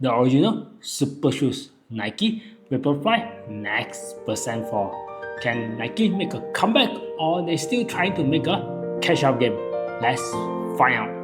The original super shoes, Nike Vaporfly next percent for. Can Nike make a comeback or they still trying to make a catch up game? Let's find out.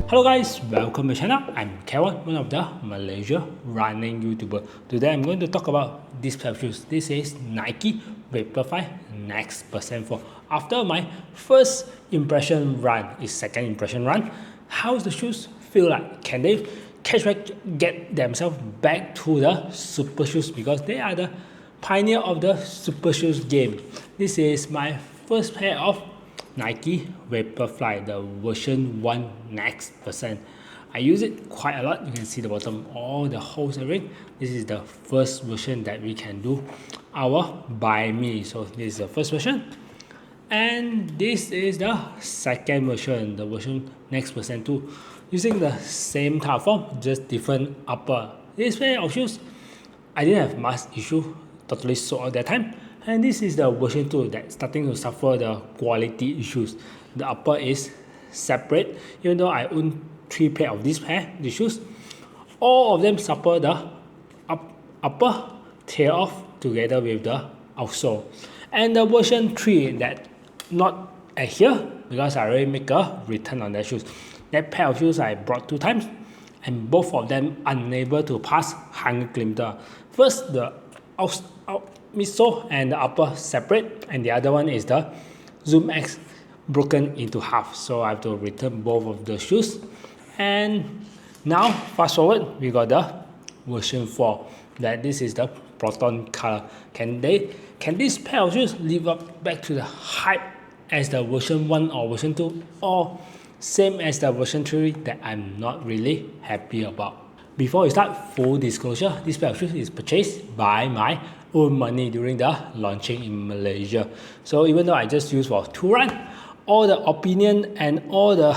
Hello guys, welcome to my channel. I'm Kevin, one of the Malaysia running YouTuber. Today I'm going to talk about this pair of shoes. This is Nike Vaporfly Next Percent 4. After my first impression run, is second impression run, how's the shoes feel like? Can they get themselves back to the super shoes because they are the pioneer of the super shoes game. This is my first pair of Nike Vaporfly, the version 1 Next Percent. I use it quite a lot. You can see the bottom, all the holes are in. This is the first version that we can do our by me. So this is the first version. And this is the second version, the version Next Percent 2. Using the same type of form, just different upper. This pair of shoes, I didn't have much issue, totally sold at that time. And this is the version 2 that's starting to suffer the quality issues. The upper is separate, even though I own 3 pair of these shoes. All of them suffer the upper tear off together with the outsole. And the version 3 that not adhere because I already make a return on that shoes. That pair of shoes I brought 2 times and both of them unable to pass 100 kilometer. First the midsole and the upper separate, and the other one is the Zoom X broken into half, so I have to return both of the shoes. And now fast forward, we got the version 4, that this is the proton color. Can this pair of shoes live up back to the hype as the version 1 or version 2, or same as the version 3 that I'm not really happy about? Before we start, full disclosure, this pair of shoes is purchased by my own money during the launching in Malaysia. So even though I just use for 2 runs, all the opinion and all the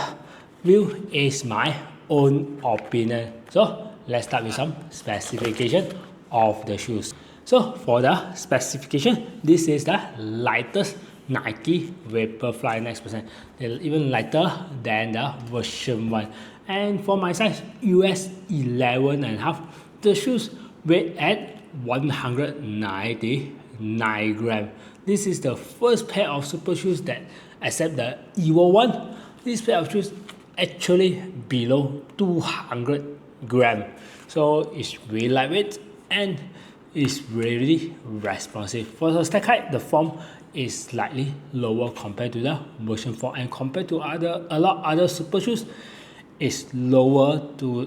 view is my own opinion. So let's start with some specification of the shoes. So for the specification, this is the lightest Nike Vaporfly Next Percent. They're even lighter than the version 1. And for my size, US 11 and a half, the shoes weigh at 199 grams. This is the first pair of super shoes that accept the Evo one. This pair of shoes actually below 200 grams. So it's really lightweight and it's really responsive. For the stack height, the form is slightly lower compared to the version 4, and compared to a lot other super shoes, is lower to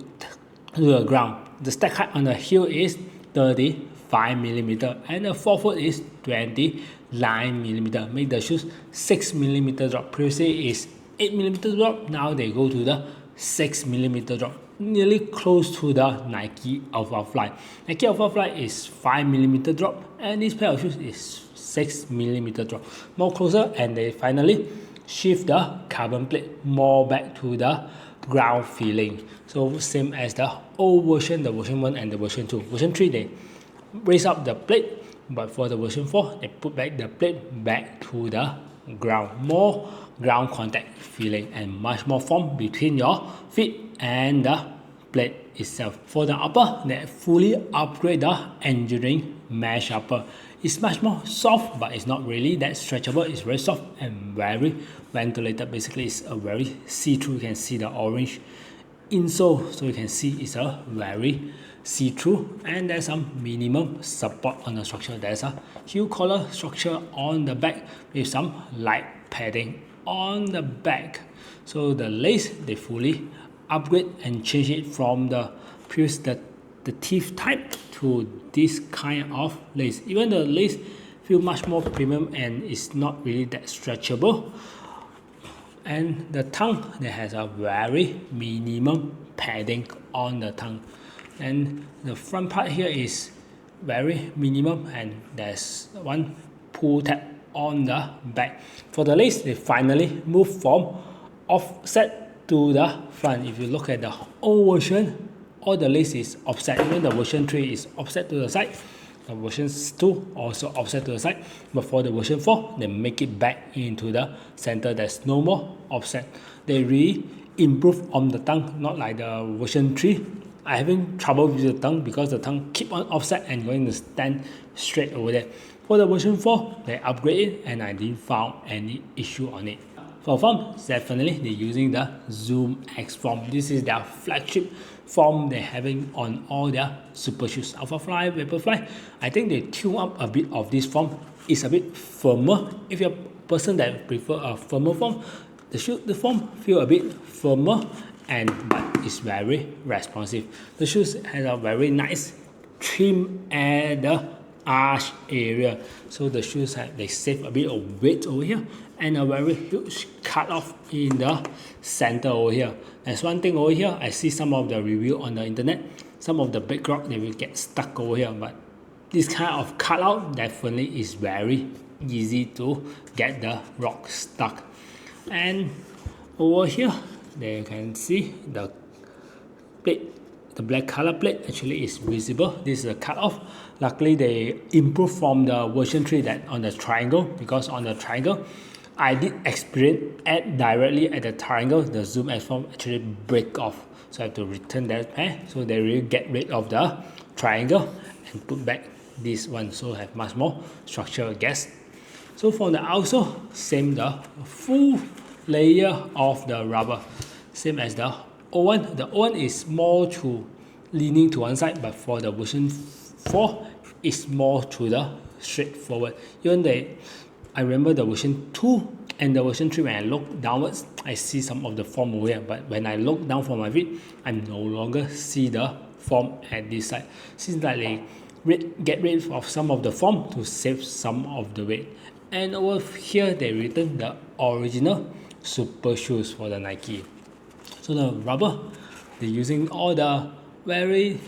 the ground. The stack height on the heel is 35mm and the forefoot is 29mm. Make the shoes 6mm drop. Previously is 8mm drop. Now they go to the 6mm drop, nearly close to the Nike Alphafly. Nike Alphafly is 5mm drop, and this pair of shoes is 6mm drop. More closer, and they finally shift the carbon plate more back to the ground feeling. So same as the old version, the version 1 and the version 2. Version 3 they raise up the plate, but for the version 4 they put back the plate back to the ground. More ground contact feeling and much more form between your feet and the plate itself. For the upper, they fully upgrade the engineering mesh upper. It's much more soft, but it's not really that stretchable. It's very soft and very ventilated. Basically, it's a very see-through. You can see the orange insole, so you can see it's a very see-through, and there's some minimum support on the structure. There's a heel collar structure on the back with some light padding on the back. So the lace, they fully upgrade and change it from the previous the teeth type to this kind of lace. Even the lace feel much more premium and it's not really that stretchable. And the tongue, that has a very minimum padding on the tongue, and the front part here is very minimum, and there's one pull tab on the back. For the lace, they finally moved from offset to the front. If you look at the old version, all the lace is offset. Even the version 3 is offset to the side. The version 2 also offset to the side, but for the version 4, they make it back into the center. There's no more offset. They really improve on the tongue, not like the version 3. I having trouble with the tongue because the tongue keep on offset and going to stand straight over there. For the version 4, they upgrade it and I didn't find any issue on it. For form, definitely they're using the Zoom X form. This is their flagship form they're having on all their super shoes. Vaporfly, Vaporfly, I think they tune up a bit of this form. It's a bit firmer. If you're a person that prefer a firmer form, the form feel a bit firmer, but it's very responsive. The shoes has a very nice trim at the arch area, so the shoes they save a bit of weight over here, and a very huge cut off in the center over here. There's one thing over here, I see some of the review on the internet, some of the big rock they will get stuck over here, but this kind of cut out definitely is very easy to get the rock stuck. And over here they can see the plate, the black color plate actually is visible. This is a cut off. Luckily they improved from the version 3 that on the triangle, because on the triangle I did experience directly at the triangle, the Zoom X form actually break off, so I have to return that pair. So they really get rid of the triangle and put back this one, so have much more structure, I guess. So for the outsole, same, the full layer of the rubber, same as the old one. The old one is more to leaning to one side, but for the version 4 it's more to the straightforward. Even I remember the version 2 and the version 3, when I look downwards I see some of the form over here, but when I look down from my feet I no longer see the form at this side. Seems like they get rid of some of the form to save some of the weight. And over here they return the original super shoes for the Nike. So the rubber, they're using all the very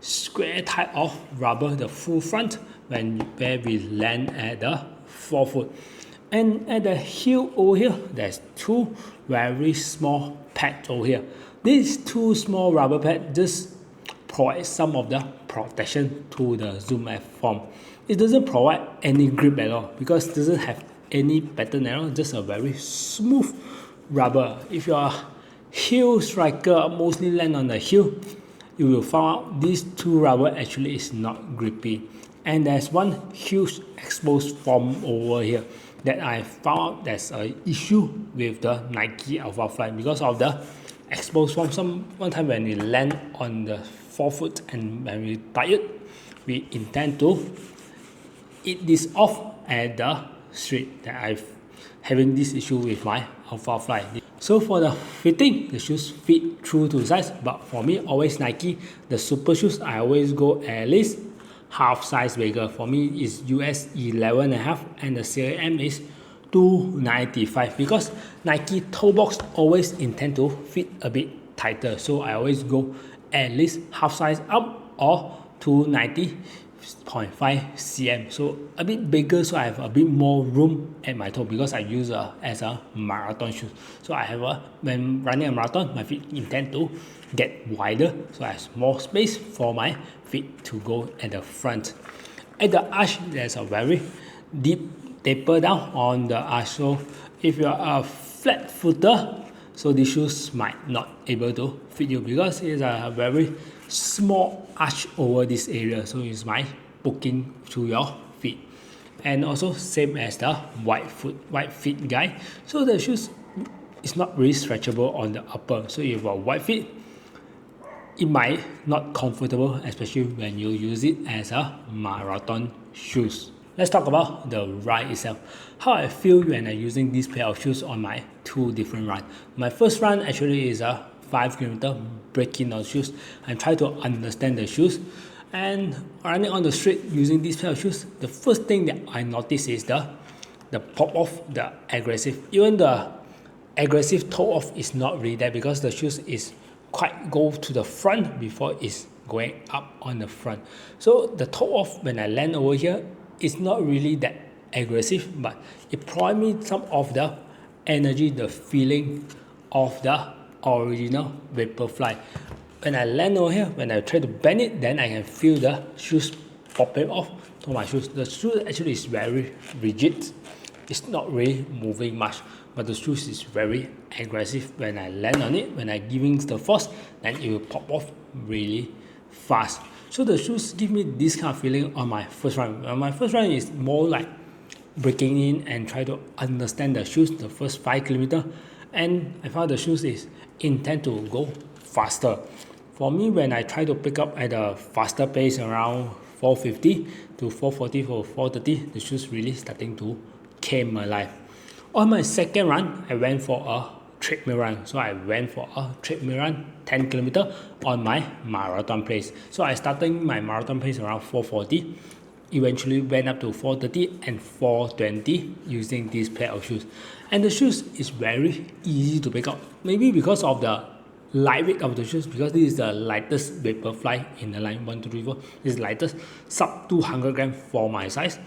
square type of rubber, the full front, where we land at the forefoot. And at the heel over here, there's two very small pads over here. These two small rubber pads just provide some of the protection to the Zoom X form. It doesn't provide any grip at all because it doesn't have any pattern at all, just a very smooth rubber. If you're a heel striker, mostly land on the heel, you will find out these two rubber actually is not grippy. And there's one huge exposed form over here that I found out there's an issue with the Nike Vaporfly because of the exposed form. One time when we land on the forefoot and when we tie it, we intend to eat this off at the street, that I've having this issue with my Vaporfly. So for the fitting, the shoes fit true to size, but for me always Nike, the super shoes I always go at least half size bigger. For me is US 11.5 and the CM is 295 because Nike toe box always intend to fit a bit tighter, so I always go at least half size up or 290.5 cm, so a bit bigger, so I have a bit more room at my toe because I use as a marathon shoe. So I have when running a marathon, my feet intend to get wider, so I have more space for my feet to go at the front. At the arch, there's a very deep taper down on the arch, so if you're a flat footer, so these shoes might not able to fit you because it's a very small arch over this area, so it's my poking to your feet. And also same as the wide feet guy, so the shoes is not really stretchable on the upper, so if you have wide feet, it might not comfortable, especially when you use it as a marathon shoes. Let's talk about the ride itself. How I feel when I'm using this pair of shoes on my two different runs. My first run actually is 5 kilometers breaking on shoes and try to understand the shoes. And running on the street using this pair of shoes, the first thing that I notice is the pop off, the aggressive. Even the aggressive toe off is not really there because the shoes is quite go to the front before it's going up on the front. So the toe off when I land over here is not really that aggressive, but it provides me some of the energy, the feeling of the original Vaporfly. When I land over here, when I try to bend it, then I can feel the shoes popping off to my shoes. The shoe actually is very rigid. It's not really moving much, but the shoes is very aggressive. When I land on it, when I giving the force, then it will pop off really fast. So the shoes give me this kind of feeling on my first run. My first run is more like breaking in and try to understand the shoes the first 5 kilometers, and I found the shoes is intend to go faster. For me, when I try to pick up at a faster pace around 450 to 440 for 430, the shoes really starting to came alive. On my second run, I went for a treadmill run. So I went for a treadmill run 10 kilometers on my marathon pace. So I started my marathon pace around 440. Eventually went up to 430 and 420 using this pair of shoes. And the shoes is very easy to pick up. Maybe because of the lightweight of the shoes, because this is the lightest Vaporfly in the line 1, 2, 3, 4. This is lightest, sub 200 grams for my size.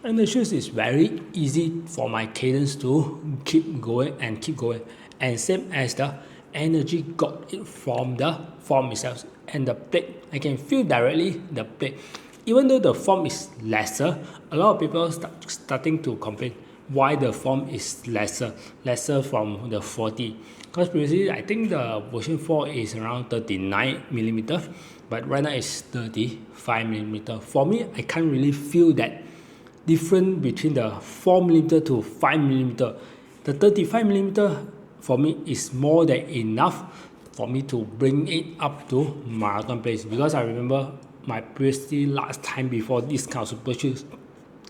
And the shoes is very easy for my cadence to keep going and keep going. And same as the energy got it from the form itself and the plate. I can feel directly the plate. Even though the form is lesser, a lot of people starting to complain why the form is lesser from the 40. Because previously, I think the version 4 is around 39 millimeter, but right now it's 35 millimeter. For me, I can't really feel that difference between the 4 millimeter to 5 millimeter. The 35 millimeter for me is more than enough for me to bring it up to marathon pace, because I remember my previously last time before this kind of super shoes,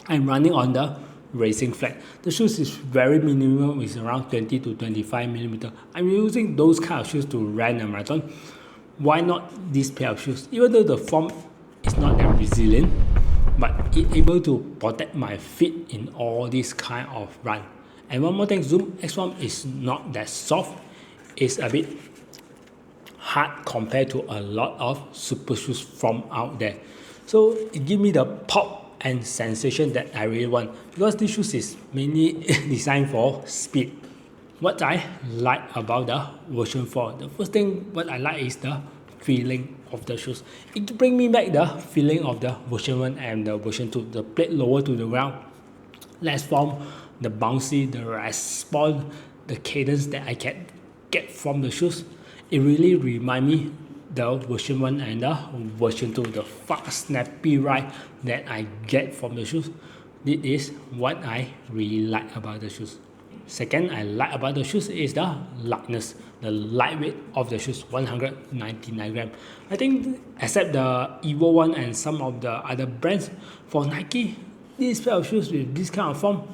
I'm running on the racing flat. The shoes is very minimum, is around 20 to 25 millimeter. I'm using those kind of shoes to run a marathon. Why not this pair of shoes? Even though the form is not that resilient, but it able to protect my feet in all this kind of run. And one more thing, Zoom X1 is not that soft. It's a bit hard compared to a lot of super shoes from out there. So it gives me the pop and sensation that I really want, because this shoes is mainly designed for speed. What I like about the version 4, the first thing what I like is the feeling of the shoes. It brings me back the feeling of the version 1 and the version 2. The plate lower to the ground, less form, the bouncy, the response, the cadence that I can get from the shoes. It really reminds me the version 1 and the version 2, the fast snappy ride that I get from the shoes. This is what I really like about the shoes. Second, I like about the shoes is the lightness, the lightweight of the shoes, 199 grams. I think except the Evo one and some of the other brands, for Nike, this pair of shoes with this kind of form,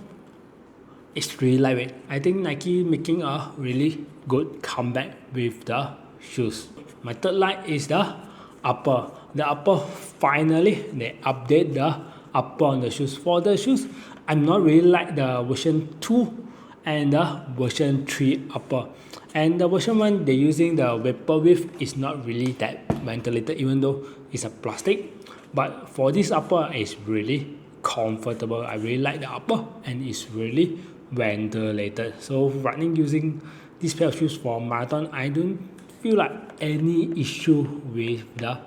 it's really lightweight. I think Nike making a really good comeback with the shoes. My third like is the upper. The upper, finally, they update the upper on the shoes. For the shoes, I'm not really like the version 2 and the version 3 upper. And the version 1, they're using the vapor width is not really that ventilated, even though it's a plastic. But for this upper, it's really comfortable. I really like the upper, and it's really ventilated. So running using this pair of shoes for marathon, I don't feel like any issue with the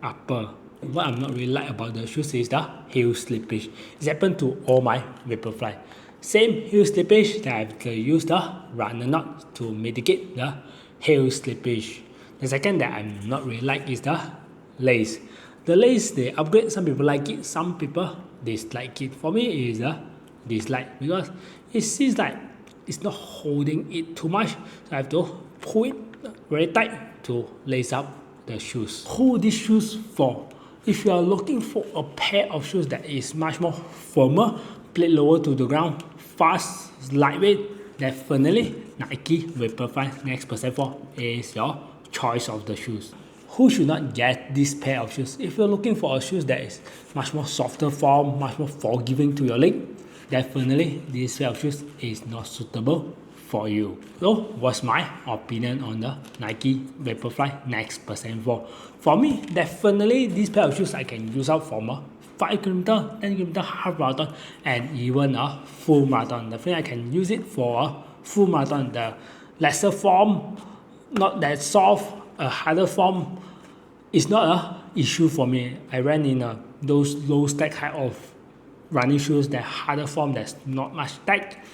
upper. What I'm not really like about the shoes is the heel slippage. It's happened to all my Vaporfly. Same heel slippage that I have to use the runner knot to mitigate the heel slippage. The second that I'm not really like is the lace. The lace, they upgrade. Some people like it, some people dislike it. For me, it is a dislike, because it seems like it's not holding it too much. So I have to pull it very tight to lace up the shoes. Who these shoes for? If you are looking for a pair of shoes that is much more firmer, plate lower to the ground, fast, lightweight, definitely Nike Vaporfly Next Percent 4 is your choice of the shoes. Who should not get this pair of shoes? If you're looking for a shoes that is much more softer form, much more forgiving to your leg, definitely this pair of shoes is not suitable for you. So what's my opinion on the Nike Vaporfly Next Percent 4? For me, definitely this pair of shoes I can use out from a 5 km, 10 km half marathon, and even a full marathon. Definitely I can use it for a full marathon. The lesser form, not that soft, a harder form is not a issue for me. I ran in those low stack height of running shoes, that harder form, that's not much stack.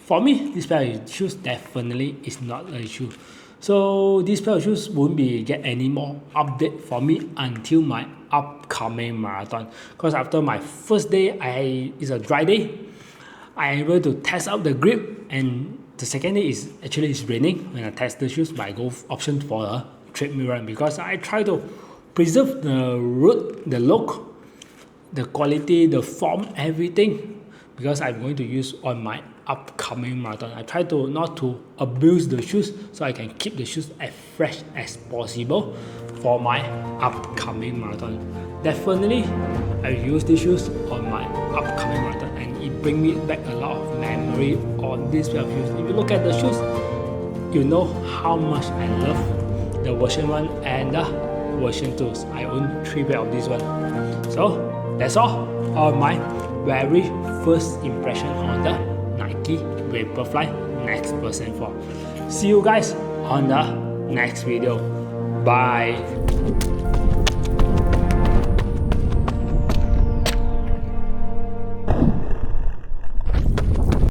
For me, this pair of shoes definitely is not an issue. So this pair of shoes won't be get any more update for me until my upcoming marathon. Because after my first day, it's a dry day, I'm able to test out the grip, and the second day is actually it's raining when I test the shoes, but I go option for a treadmill run because I try to preserve the root, the look, the quality, the form, everything, because I'm going to use on my upcoming marathon. I try to not to abuse the shoes so I can keep the shoes as fresh as possible for my upcoming marathon. Definitely I use these shoes on my upcoming marathon, and it brings me back a lot of memory on this pair of shoes. If you look at the shoes, you know how much I love the version 1 and the version 2. I own 3 pair of this one. So that's all on my very first impression on the Nike Vaporfly Next Percent 4. See you guys on the next video. Bye.